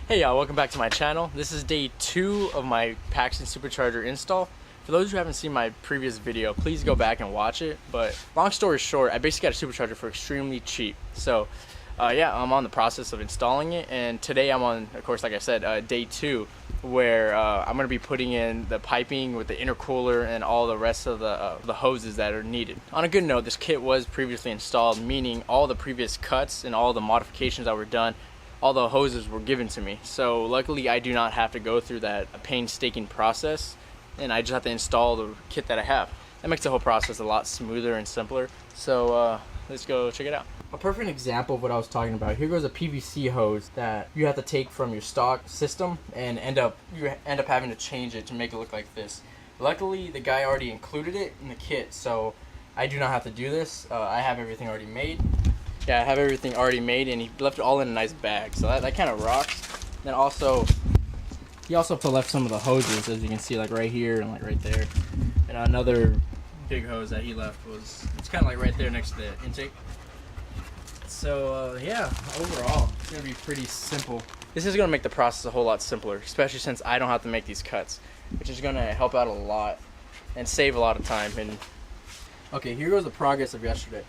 Hey y'all, welcome back to my channel. This is day 2 of my Paxton Supercharger install. For those who haven't seen my previous video, please go back and watch it. But long story short, I basically got a supercharger for extremely cheap. So yeah, I'm on the process of installing it, and today I'm on, of course, like I said, day 2, where I'm going to be putting in the piping with the intercooler and all the rest of the hoses that are needed. On a good note, this kit was previously installed, meaning all the previous cuts and all the modifications that were done, all the hoses were given to me. So luckily I do not have to go through that painstaking process, and I just have to install the kit that I have. That makes the whole process a lot smoother and simpler. So let's go check it out. A perfect example of what I was talking about. Here goes a PVC hose that you have to take from your stock system and you end up having to change it to make it look like this. Luckily the guy already included it in the kit, so I do not have to do this. I have everything already made. Yeah, I have everything already made, and he left it all in a nice bag, so that kind of rocks. Then also, he also left some of the hoses, as you can see, like right here and like right there. And another big hose that he left it's kind of like right there next to the intake. So yeah, overall, it's gonna be pretty simple. This is gonna make the process a whole lot simpler, especially since I don't have to make these cuts, which is gonna help out a lot and save a lot of time. And okay, here goes the progress of yesterday.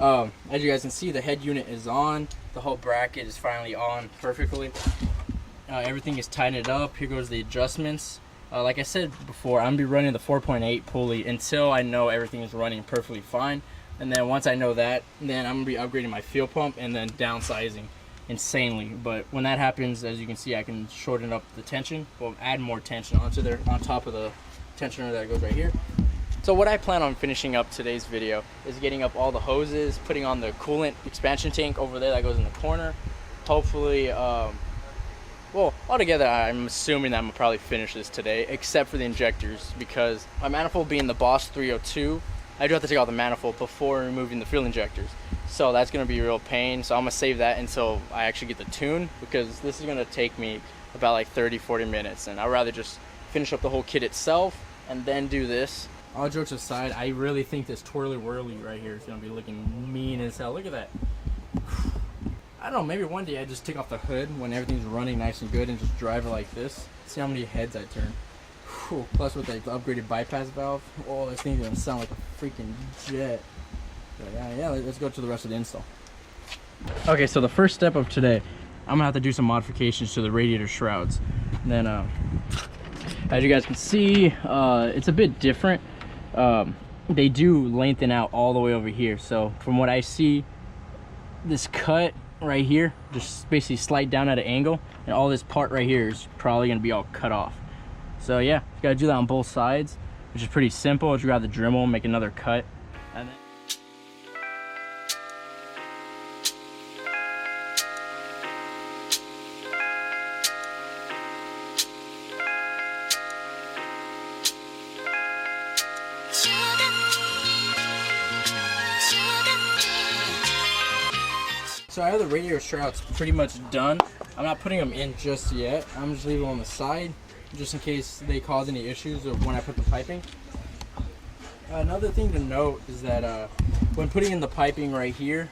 As you guys can see, the head unit is on. The whole bracket is finally on perfectly. Everything is tightened up. Here goes the adjustments. Like I said before, I'm gonna be running the 4.8 pulley until I know everything is running perfectly fine. And then once I know that, then I'm gonna be upgrading my fuel pump and then downsizing insanely. But when that happens, as you can see, I can shorten up the tension. Well, add more tension onto there on top of the tensioner that goes right here. So what I plan on finishing up today's video is getting up all the hoses, putting on the coolant expansion tank over there that goes in the corner. Hopefully, well, altogether I'm assuming that I'm gonna probably finish this today, except for the injectors, because my manifold being the Boss 302, I do have to take out the manifold before removing the fuel injectors. So that's gonna be a real pain. So I'm gonna save that until I actually get the tune, because this is gonna take me about like 30-40 minutes, and I'd rather just finish up the whole kit itself and then do this. All jokes aside, I really think this twirly whirly right here is going to be looking mean as hell. Look at that. I don't know, maybe one day I just take off the hood when everything's running nice and good and just drive it like this. See how many heads I turn. Whew. Plus with the upgraded bypass valve, oh, this thing's going to sound like a freaking jet. So yeah, let's go to the rest of the install. Okay, so the first step of today, I'm going to have to do some modifications to the radiator shrouds. And then, as you guys can see, it's a bit different. They do lengthen out all the way over here, so from what I see, this cut right here just basically slide down at an angle, and all this part right here is probably going to be all cut off. So yeah, you got to do that on both sides, which is pretty simple. Just grab the Dremel, make another cut, and then so I have the radiator shrouds pretty much done. I'm not putting them in just yet. I'm just leaving them on the side just in case they cause any issues of when I put the piping. Another thing to note is that when putting in the piping right here,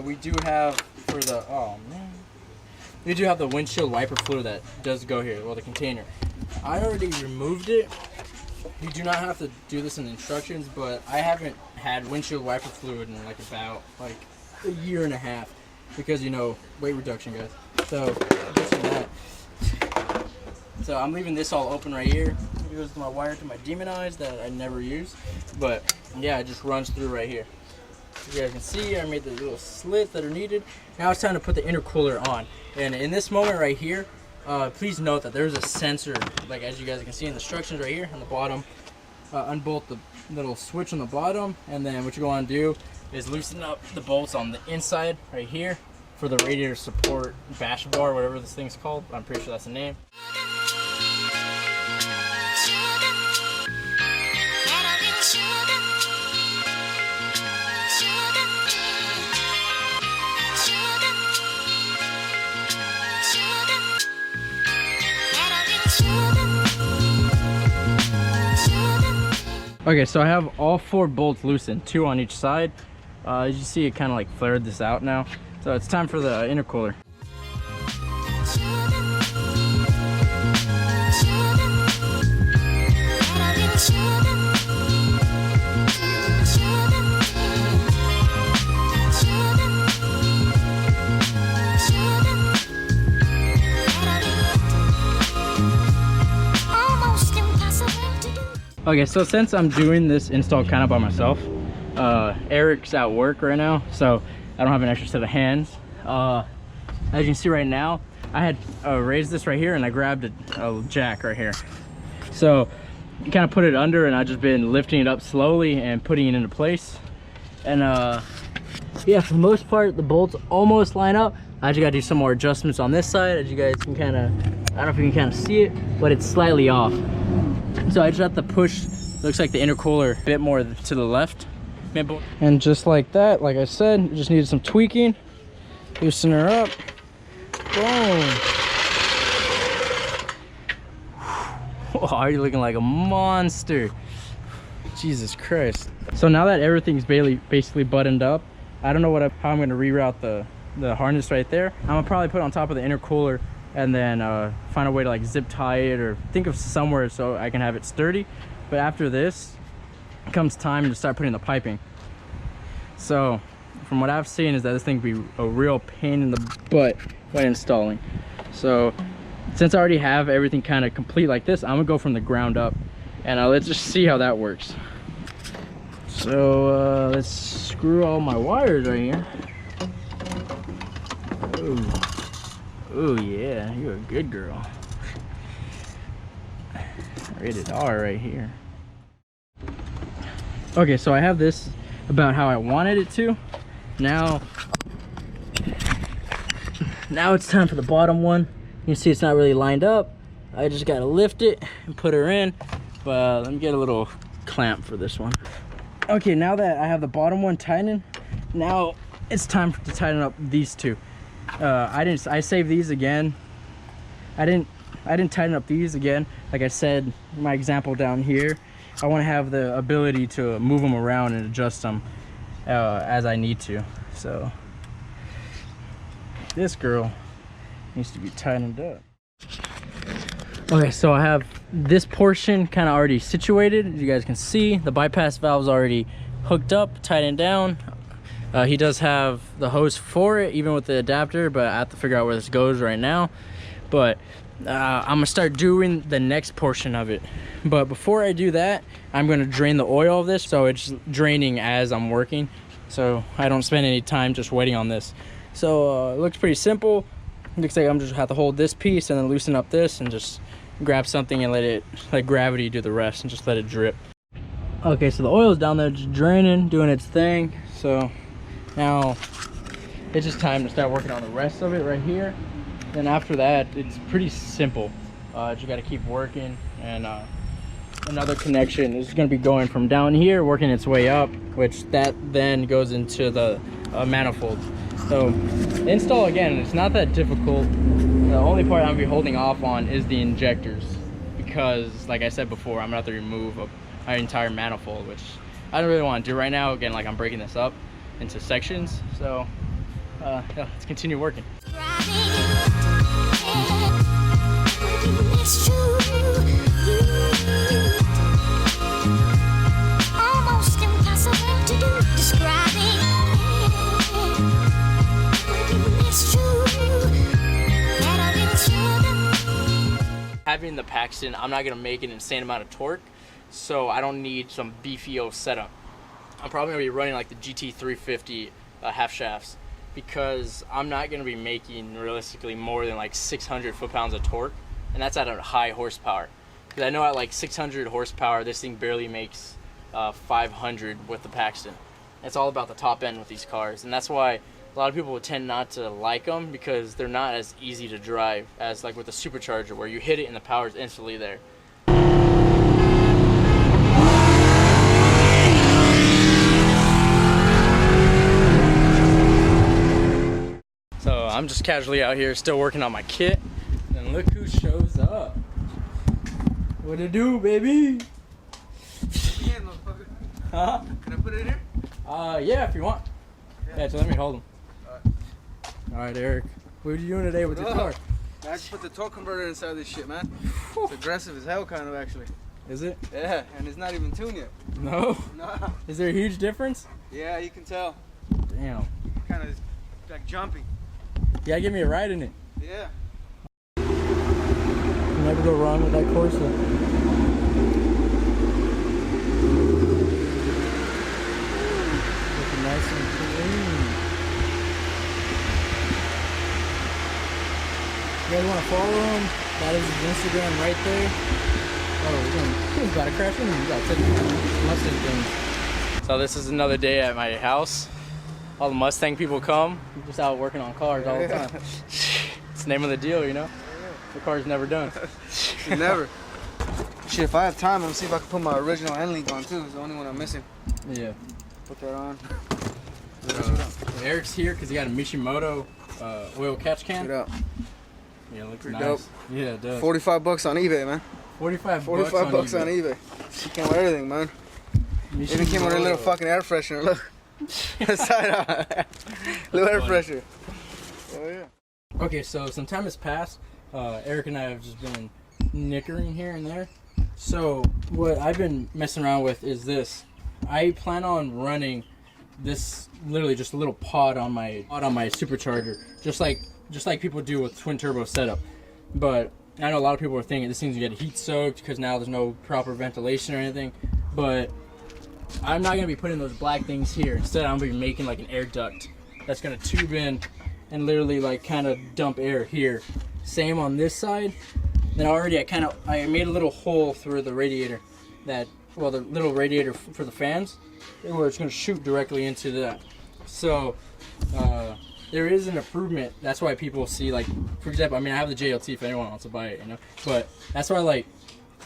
we do have for the we do have the windshield wiper fluid that does go here, well, the container. I already removed it. You do not have to do this in the instructions, but I haven't had windshield wiper fluid in like about like a year and a half. Because, you know, weight reduction, guys. So, just that. So I'm leaving this all open right here. Here goes my wire to my demon eyes that I never use. But yeah, it just runs through right here. As you guys can see, I made the little slits that are needed. Now it's time to put the intercooler on. And in this moment right here, please note that there's a sensor, like as you guys can see in the instructions right here on the bottom. Unbolt the little switch on the bottom, and then what you want to do is loosen up the bolts on the inside right here for the radiator support bash bar, whatever this thing's called. I'm pretty sure that's the name. Okay, so I have all 4 bolts loosened, 2 on each side. As you see, it kind of like flared this out now. So it's time for the intercooler. Okay, so since I'm doing this install kind of by myself, Eric's at work right now, so I don't have an extra set of hands. As you can see right now, I had raised this right here and I grabbed a jack right here. So you kind of put it under and I've just been lifting it up slowly and putting it into place. And yeah, for the most part, the bolts almost line up. I just gotta do some more adjustments on this side. As you guys can kind of, I don't know if you can kind of see it, but it's slightly off. So I just have to push, looks like the intercooler a bit more to the left. And just like that, like I said, just needed some tweaking. Loosen her up. Boom. Oh, you're looking like a monster. Jesus Christ. So now that everything's basically buttoned up, I don't know how I'm going to reroute the harness right there. I'm going to probably put it on top of the intercooler and then find a way to like zip tie it or think of somewhere so I can have it sturdy. But after this comes time to start putting the piping. So from what I've seen is that this thing can be a real pain in the butt when installing. So since I already have everything kind of complete like this, I'm gonna go from the ground up and let's just see how that works. So let's screw all my wires right here. Oh yeah, you're a good girl. Rated R right here. Okay, so I have this about how I wanted it to. Now it's time for the bottom one. You can see it's not really lined up. I just gotta lift it and put her in. But let me get a little clamp for this one. Okay, now that I have the bottom one tightening, now it's time to tighten up these two. I saved these again. I didn't tighten up these again. Like I said, my example down here, I want to have the ability to move them around and adjust them as I need to. So this girl needs to be tightened up. Okay, so I have this portion kind of already situated. As you guys can see, the bypass valve's already hooked up, tightened down. He does have the hose for it, even with the adapter, but I have to figure out where this goes right now. But I'm gonna start doing the next portion of it. But before I do that, I'm gonna drain the oil of this, so it's draining as I'm working, so I don't spend any time just waiting on this. So it looks pretty simple. It looks like I'm just have to hold this piece and then loosen up this and just grab something and let gravity do the rest and just let it drip. Okay, so the oil's down there just draining, doing its thing. So now it's just time to start working on the rest of it right here. Then after that, it's pretty simple. You got to keep working, and another connection is going to be going from down here, working its way up, which that then goes into the manifold. So install, again, it's not that difficult. The only part I'm going to be holding off on is the injectors, because like I said before, I'm going to have to remove our entire manifold, which I don't really want to do right now. Again, like I'm breaking this up into sections. So yeah, let's continue working. It's true, almost impossible to do. Describing, it's true, having the Paxton, I'm not gonna make an insane amount of torque, so I don't need some beefy setup. I'm probably gonna be running like the GT350 half shafts, because I'm not going to be making realistically more than like 600 foot-pounds of torque, and that's at a high horsepower. Because I know at like 600 horsepower, this thing barely makes 500 with the Paxton. It's all about the top end with these cars, and that's why a lot of people would tend not to like them, because they're not as easy to drive as like with the Supercharger, where you hit it and the power is instantly there. So I'm just casually out here still working on my kit, and look who shows up. What it do, baby? Yeah, motherfucker. Huh? Can I put it in here? Yeah, if you want. Yeah, so let me hold them. Alright, Eric. What are you doing today with your car? I just put the torque converter inside this shit, man. It's aggressive as hell, kind of, actually. Is it? Yeah, and it's not even tuned yet. No? Nah. Is there a huge difference? Yeah, you can tell. Damn. Kind of like jumping. Yeah, give me a ride in it. Yeah. You never go wrong with that Corsa. guys want to follow him, that is his Instagram right there. Oh, he's about to crash in. We gotta take the Mustang things. So this is another day at my house. All the Mustang people come. We're just out working on cars all the time. It's the name of the deal, you know? The car's never done. Never. Shit, if I have time, I'm gonna see if I can put my original end link on too. It's the only one I'm missing. Yeah. Put that on. Eric's here because he got a Mishimoto oil catch can. Check it out. Yeah, it looks Pretty nice. dope. Yeah, it does. $45 on eBay, man. 45 bucks on eBay. She came with everything, man. Even came with a little fucking air freshener. Look. Side on. Little air freshener. Oh yeah. Okay, so some time has passed. Eric and I have just been nickering here and there. So what I've been messing around with is this. I plan on running this literally just a little pod on my supercharger, just like people do with twin turbo setup. But I know a lot of people are thinking this thing's gonna get heat soaked because now there's no proper ventilation or anything. But I'm not gonna be putting those black things here. Instead, I'm gonna be making like an air duct that's gonna tube in and literally like kind of dump air here. Same on this side. Then already I made a little hole through the radiator, the little radiator for the fans, where it's gonna shoot directly into that. So there is an improvement. That's why people see, like, for example, I mean, I have the JLT if anyone wants to buy it, you know. But that's why, like,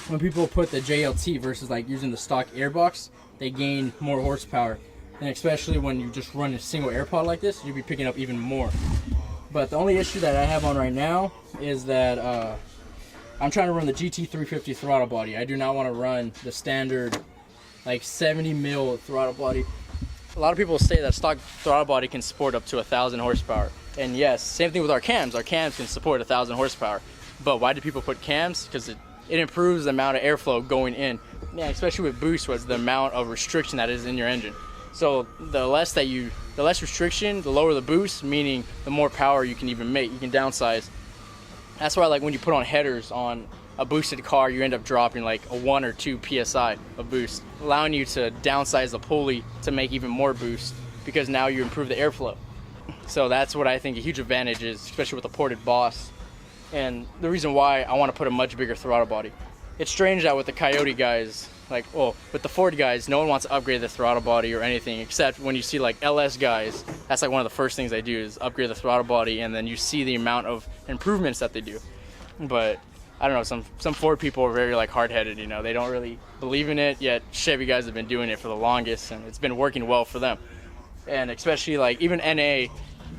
when people put the JLT versus like using the stock airbox, they gain more horsepower. And especially when you just run a single air pod like this, you'll be picking up even more. But the only issue that I have on right now is that I'm trying to run the GT350 throttle body. I do not want to run the standard like 70 mil throttle body. A lot of people say that stock throttle body can support up to 1,000 horsepower. And yes, same thing with our cams. Our cams can support 1,000 horsepower. But why do people put cams? Because it improves the amount of airflow going in. Yeah, especially with boost was the amount of restriction that is in your engine. So the less restriction, the lower the boost, meaning the more power you can even make. You can downsize. That's why, like, when you put on headers on a boosted car, you end up dropping like a 1 or 2 psi of boost, allowing you to downsize the pulley to make even more boost because now you improve the airflow. So that's what I think a huge advantage is, especially with the ported Boss. And the reason why I want to put a much bigger throttle body. It's strange that with the Coyote guys, with the Ford guys, no one wants to upgrade the throttle body or anything, except when you see like LS guys, that's like one of the first things they do is upgrade the throttle body, and then you see the amount of improvements that they do. But I don't know, some Ford people are very like hard-headed, you know, they don't really believe in it, yet Chevy guys have been doing it for the longest, and it's been working well for them. And especially like even NA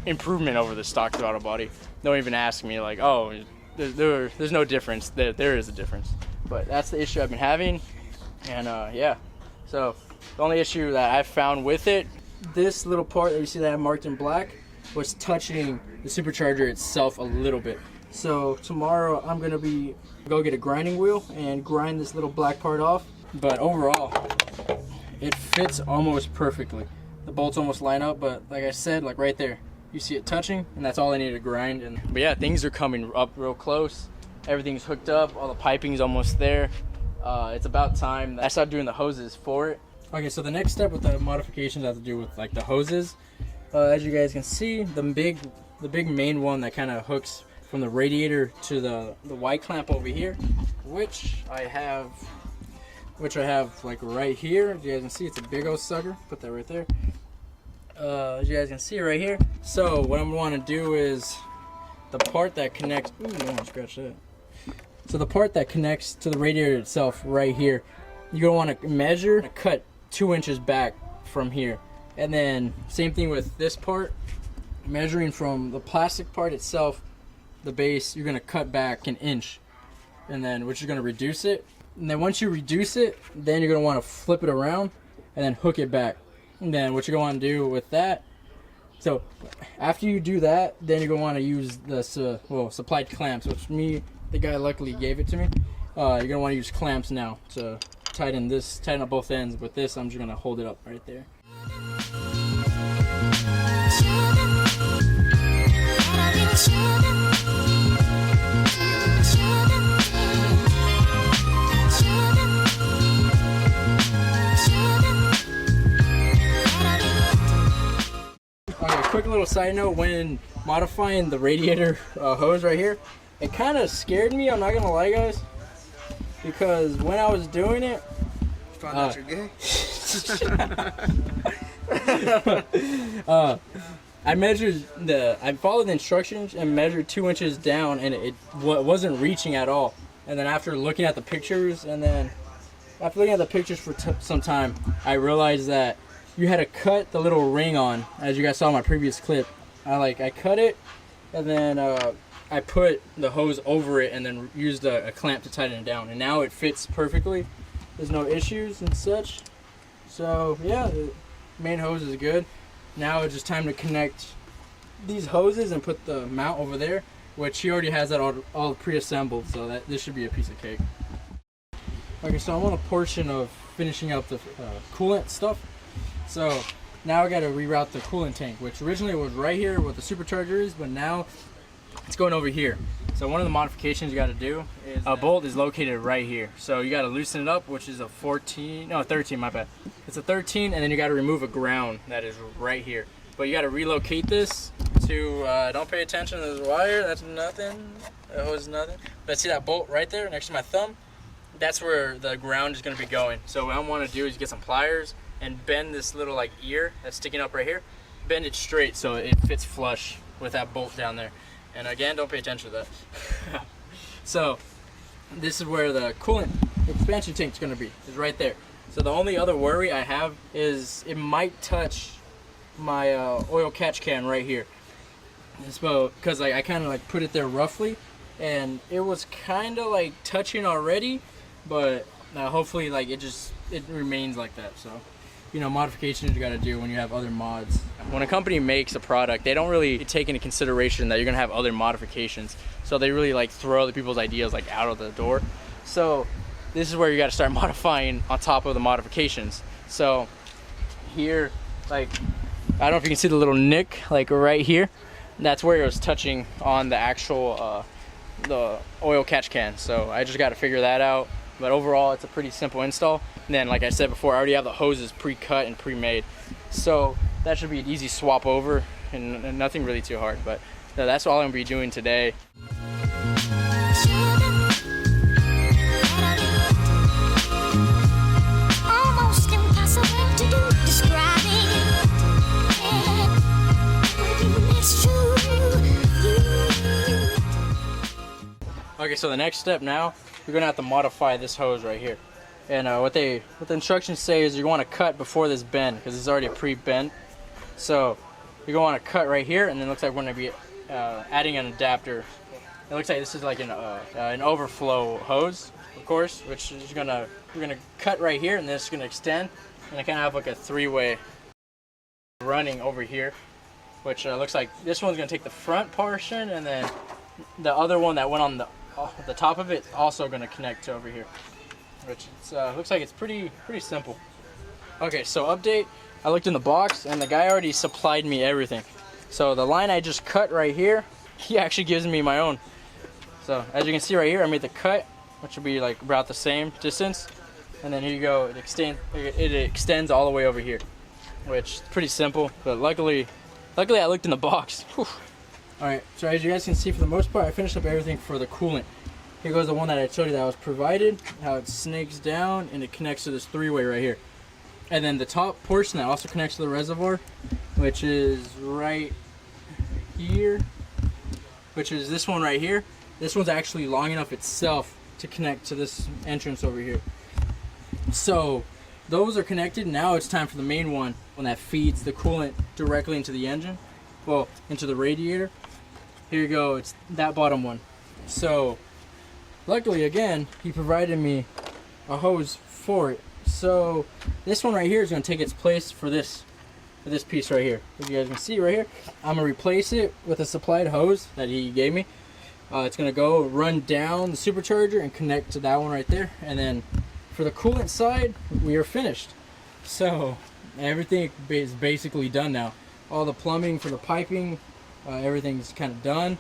improvement over the stock throttle body, don't even ask me like, oh, there's no difference. There is a difference. But that's the issue I've been having. And yeah, so the only issue that I've found with it, this little part that you see that I marked in black was touching the supercharger itself a little bit. So tomorrow I'm gonna go get a grinding wheel and grind this little black part off. But overall, it fits almost perfectly. The bolts almost line up, but like I said, like right there, you see it touching, and that's all I need to grind. But yeah, things are coming up real close. Everything's hooked up, all the piping's almost there. It's about time I start doing the hoses for it. Okay, so the next step with the modifications has to do with like the hoses. As you guys can see, the big main one that kind of hooks from the radiator to the Y clamp over here, which I have like right here. As you guys can see, it's a big old sucker. Put that right there. As you guys can see right here. So what I'm going to do is the part that connects. Ooh, I don't want to scratch that. So the part that connects to the radiator itself right here, you're going to want to measure and cut 2 inches back from here. And then same thing with this part, measuring from the plastic part itself, the base, you're going to cut back 1 inch. And then which is going to reduce it. And then once you reduce it, then you're going to want to flip it around and then hook it back. And then what you're going to want to do with that, so after you do that, then you're going to want to use the supplied clamps, which the guy luckily gave it to me. You're going to want to use clamps now to tighten up both ends. With this, I'm just going to hold it up right there. Okay, quick little side note, when modifying the radiator hose right here, It kind of scared me, I'm not gonna lie, guys, because when I was doing it, Found out you're gay. I followed the instructions and measured 2 inches down, and it wasn't reaching at all. And then after looking at the pictures, for some time, I realized that you had to cut the little ring on, as you guys saw in my previous clip. I cut it, and then I put the hose over it, and then used a clamp to tighten it down. And now it fits perfectly. There's no issues and such. So yeah, the main hose is good. Now it's just time to connect these hoses and put the mount over there, which he already has that all pre-assembled, so that this should be a piece of cake. Okay, so I'm on a portion of finishing up the coolant stuff. So now I got to reroute the coolant tank, which originally was right here where the supercharger is, but now it's going over here. So one of the modifications you got to do is a bolt is located right here. So you got to loosen it up, which is a 13, my bad. It's a 13, and then you got to remove a ground that is right here. But you got to relocate this to, don't pay attention to this wire, that's nothing. That was nothing. But see that bolt right there next to my thumb? That's where the ground is going to be going. So what I want to do is get some pliers and bend this little like ear that's sticking up right here. Bend it straight so it fits flush with that bolt down there. And again, don't pay attention to that. So this is where the coolant expansion tank is going to be, is right there. So the only other worry I have is it might touch my oil catch can right here. Because I kind of like put it there roughly, and it was kind of like touching already, but hopefully like it remains like that. So, you know, modifications you got to do when you have other mods. When a company makes a product, they don't really take into consideration that you're gonna have other modifications. So they really like throw other people's ideas like out of the door. So this is where you got to start modifying on top of the modifications. So here, like, I don't know if you can see the little nick like right here. That's where it was touching on the actual the oil catch can. So I just got to figure that out. But overall, it's a pretty simple install. And then, like I said before, I already have the hoses pre-cut and pre-made. So that should be an easy swap over and nothing really too hard. But that's all I'm gonna be doing today. Almost impossible to do, describing. It's true. Okay, so the next step now, you're gonna have to modify this hose right here. And what the instructions say is you want to cut before this bend, because it's already pre-bent. So you're going to want to cut right here, and then it looks like we're going to be adding an adapter. It looks like this is like an overflow hose, of course, which is we're gonna cut right here, and then it's gonna extend, and I kind of have like a three-way running over here, which looks like this one's gonna take the front portion, and then the other one that went on the top of it also gonna connect to over here, which looks like it's pretty simple. Okay, so update. I looked in the box, and the guy already supplied me everything. So the line I just cut right here, he actually gives me my own. So as you can see right here, I made the cut, which will be like about the same distance, and then here you go. It extends all the way over here, which is pretty simple. But luckily I looked in the box. Whew. All right, so as you guys can see, for the most part, I finished up everything for the coolant. Here goes the one that I showed you that was provided, how it snakes down and it connects to this three-way right here. And then the top portion that also connects to the reservoir, which is right here, which is this one right here. This one's actually long enough itself to connect to this entrance over here. So those are connected. Now it's time for the main one that feeds the coolant directly into the engine, well, into the radiator. Here you go, it's that bottom one. So luckily, again, he provided me a hose for it. So this one right here is going to take its place for this piece right here. As you guys can see right here, I'm going to replace it with a supplied hose that he gave me. It's going to go run down the supercharger and connect to that one right there. And then for the coolant side, we are finished. So everything is basically done now. All the plumbing for the piping, everything's kind of done.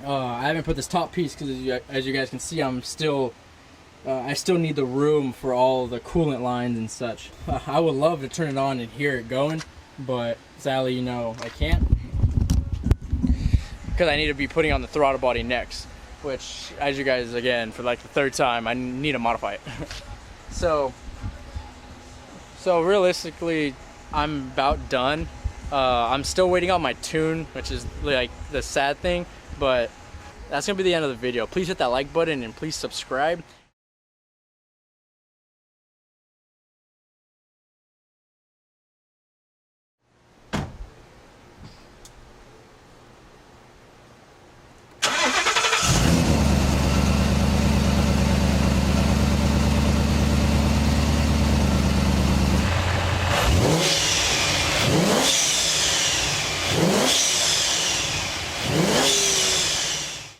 I haven't put this top piece because as you guys can see, I still need the room for all the coolant lines and such. I would love to turn it on and hear it going, but sadly, I can't, because I need to be putting on the throttle body next. which, as you guys, again, for like the third time, I need to modify it. So realistically, I'm about done. I'm still waiting on my tune, which is like the sad thing, but that's gonna be the end of the video. Please hit that like button and please subscribe.